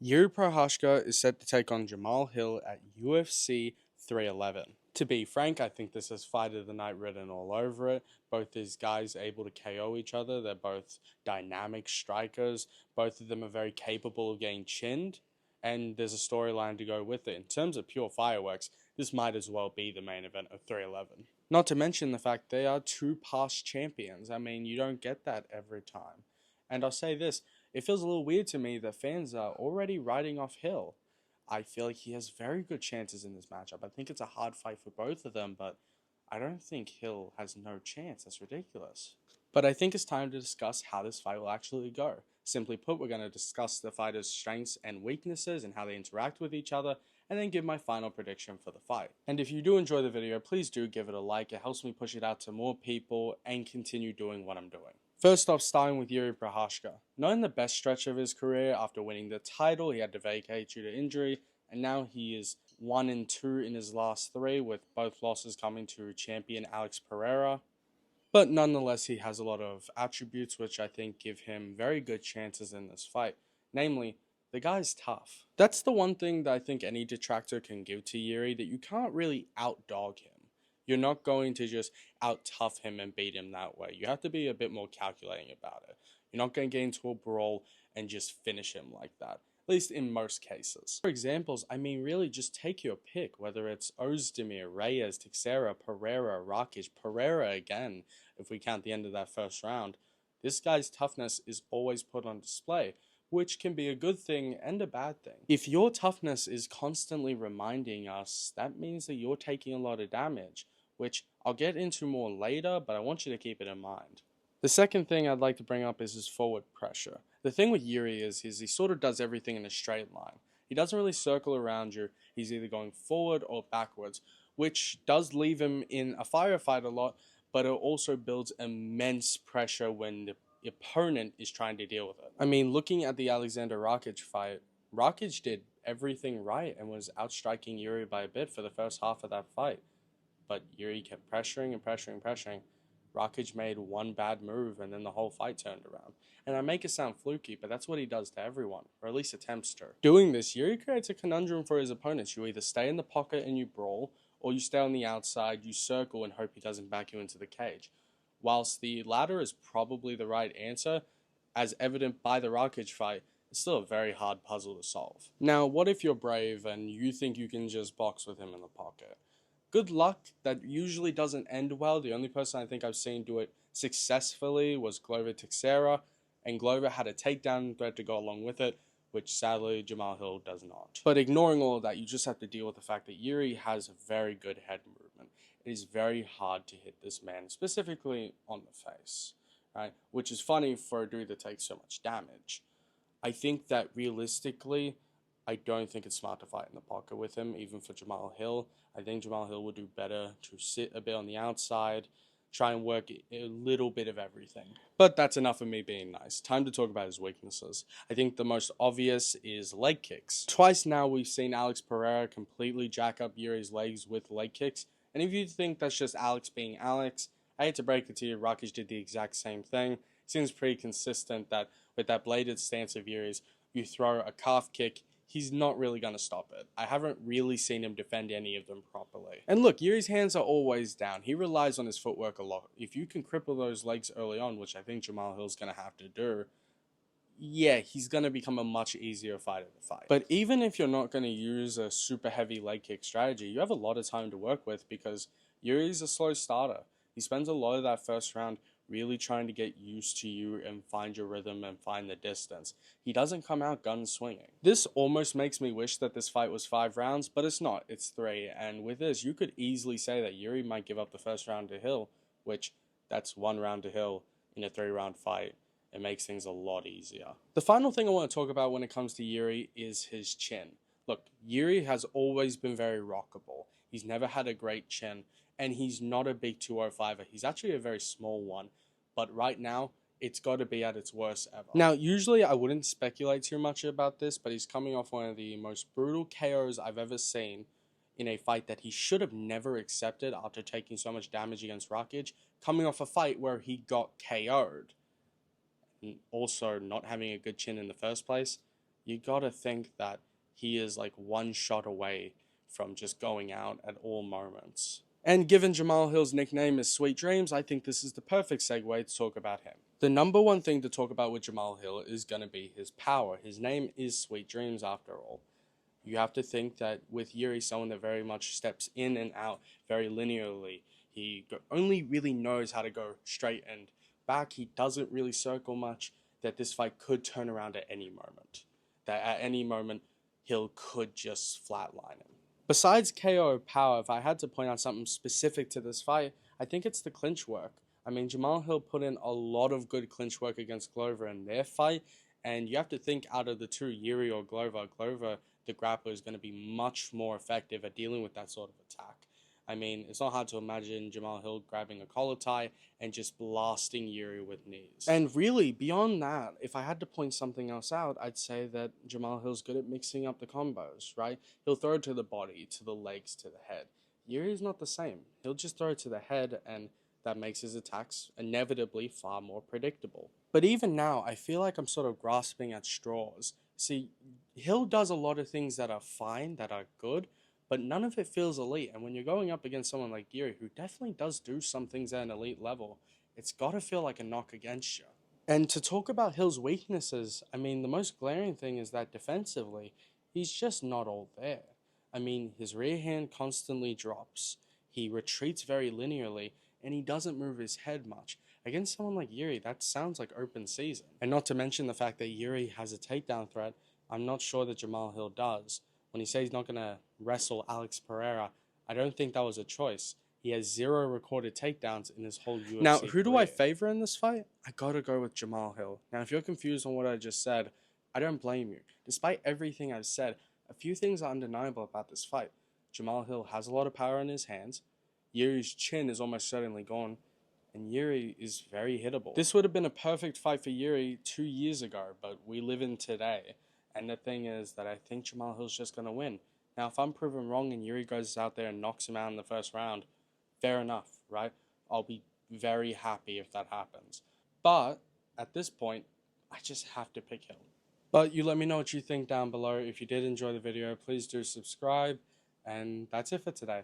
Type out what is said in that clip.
Jiri Prochazka is set to take on Jamahal Hill at UFC 311. To be frank, I think this is fight of the night written all over it. Both these guys are able to KO each other. They're both dynamic strikers. Both of them are very capable of getting chinned. And there's a storyline to go with it. In terms of pure fireworks, this might as well be the main event of 311. Not to mention the fact they are two past champions. I mean, you don't get that every time. And I'll say this, it feels a little weird to me that fans are already writing off Hill. I feel like he has very good chances in this matchup. I think it's a hard fight for both of them, but I don't think Hill has no chance. That's ridiculous. But I think it's time to discuss how this fight will actually go. Simply put, we're going to discuss the fighters' strengths and weaknesses and how they interact with each other, and then give my final prediction for the fight. And if you do enjoy the video, please do give it a like. It helps me push it out to more people and continue doing what I'm doing. First off, starting with Jiri Prochazka. Not in the best stretch of his career. After winning the title, he had to vacate due to injury, and now he is 1-2 in his last 3, with both losses coming to champion Alex Pereira. But nonetheless, he has a lot of attributes which I think give him very good chances in this fight. Namely, the guy's tough. That's the one thing that I think any detractor can give to Jiri, that you can't really outdog him. You're not going to just out-tough him and beat him that way. You have to be a bit more calculating about it. You're not going to get into a brawl and just finish him like that. At least in most cases. For examples, I mean really just take your pick, whether it's Ozdemir, Reyes, Teixeira, Pereira, Rakic, Pereira again, if we count the end of that first round. This guy's toughness is always put on display, which can be a good thing and a bad thing. If your toughness is constantly reminding us, that means that you're taking a lot of damage, which I'll get into more later, but I want you to keep it in mind. The second thing I'd like to bring up is his forward pressure. The thing with Jiri is he sort of does everything in a straight line. He doesn't really circle around you. He's either going forward or backwards, which does leave him in a firefight a lot, but it also builds immense pressure when the opponent is trying to deal with it. I mean, looking at the Alexander Rakic fight, Rakic did everything right and was outstriking Jiri by a bit for the first half of that fight. But Jiri kept pressuring and pressuring and pressuring. Rakic made one bad move and then the whole fight turned around. And I make it sound fluky, but that's what he does to everyone, or at least attempts to. Doing this, Jiri creates a conundrum for his opponents. You either stay in the pocket and you brawl, or you stay on the outside, you circle and hope he doesn't back you into the cage. Whilst the latter is probably the right answer, as evident by the Rakic fight, it's still a very hard puzzle to solve. Now, what if you're brave and you think you can just box with him in the pocket? Good luck, that usually doesn't end well. The only person I think I've seen do it successfully was Glover Teixeira, and Glover had a takedown threat to go along with it, which sadly Jamahal Hill does not. But ignoring all of that, you just have to deal with the fact that Jiri has a very good head movement. It is very hard to hit this man, specifically on the face, right? Which is funny for a dude that takes so much damage. I think that realistically, I don't think it's smart to fight in the pocket with him, even for Jamahal Hill. I think Jamahal Hill would do better to sit a bit on the outside, try and work a little bit of everything. But that's enough of me being nice. Time to talk about his weaknesses. I think the most obvious is leg kicks. Twice now we've seen Alex Pereira completely jack up Jiri's legs with leg kicks. And if you think that's just Alex being Alex, I hate to break it to you, Rakic did the exact same thing. Seems pretty consistent that with that bladed stance of Jiri's, you throw a calf kick, he's not really going to stop it. I haven't really seen him defend any of them properly. And look, Jiri's hands are always down. He relies on his footwork a lot. If you can cripple those legs early on, which I think Jamahal Hill's going to have to do, yeah, he's going to become a much easier fighter to fight. But even if you're not going to use a super heavy leg kick strategy, you have a lot of time to work with because Jiri's a slow starter. He spends a lot of that first round really trying to get used to you and find your rhythm and find the distance. He doesn't come out gun swinging. This almost makes me wish that this fight was 5 rounds, but it's not. It's 3. And with this, you could easily say that Jiri might give up the first round to Hill, which that's 1 round to Hill in a 3-round fight. It makes things a lot easier. The final thing I want to talk about when it comes to Jiri is his chin. Look, Jiri has always been very rockable. He's never had a great chin. And he's not a big 205er. He's actually a very small one. But right now, it's got to be at its worst ever. Now, usually I wouldn't speculate too much about this, but he's coming off one of the most brutal KOs I've ever seen in a fight that he should have never accepted after taking so much damage against Rakic, coming off a fight where he got KO'd. And also not having a good chin in the first place. you gotta think that he is like one shot away from just going out at all moments. And given Jamahal Hill's nickname is Sweet Dreams, I think this is the perfect segue to talk about him. The number one thing to talk about with Jamahal Hill is going to be his power. His name is Sweet Dreams after all. You have to think that with Jiri, someone that very much steps in and out very linearly. He only really knows how to go straight and back. He doesn't really circle much. That this fight could turn around at any moment. That at any moment, Hill could just flatline him. Besides KO power, if I had to point out something specific to this fight, I think it's the clinch work. I mean, Jamahal Hill put in a lot of good clinch work against Glover in their fight, and you have to think out of the two, Jiri or Glover, the grappler is going to be much more effective at dealing with that sort of attack. I mean, it's not hard to imagine Jamahal Hill grabbing a collar tie and just blasting Jiri with knees. And really, beyond that, if I had to point something else out, I'd say that Jamahal Hill's good at mixing up the combos, right? He'll throw it to the body, to the legs, to the head. Jiri's not the same. He'll just throw it to the head, and that makes his attacks inevitably far more predictable. But even now, I feel like I'm sort of grasping at straws. See, Hill does a lot of things that are fine, that are good, but none of it feels elite. And when you're going up against someone like Jiri, who definitely does do some things at an elite level, it's got to feel like a knock against you. And to talk about Hill's weaknesses, I mean, the most glaring thing is that defensively, he's just not all there. I mean, his rear hand constantly drops. He retreats very linearly, and he doesn't move his head much. Against someone like Jiri, that sounds like open season. And not to mention the fact that Jiri has a takedown threat, I'm not sure that Jamahal Hill does. When he says he's not going to wrestle Alex Pereira, I don't think that was a choice. He has 0 recorded takedowns in his whole UFC Now, who do I career. favor in this fight? I gotta go with Jamahal Hill. Now, if you're confused on what I just said, I don't blame you. Despite everything I've said, a few things are undeniable about this fight. Jamahal Hill has a lot of power in his hands. Yuri's chin is almost certainly gone, and Jiri is very hittable. This would have been a perfect fight for Jiri 2 years ago, but we live in today. And the thing is that I think Jamahal Hill's just going to win. Now, if I'm proven wrong and Jiri goes out there and knocks him out in the first round, fair enough, right? I'll be very happy if that happens. But at this point, I just have to pick Hill. But you let me know what you think down below. If you did enjoy the video, please do subscribe. And that's it for today.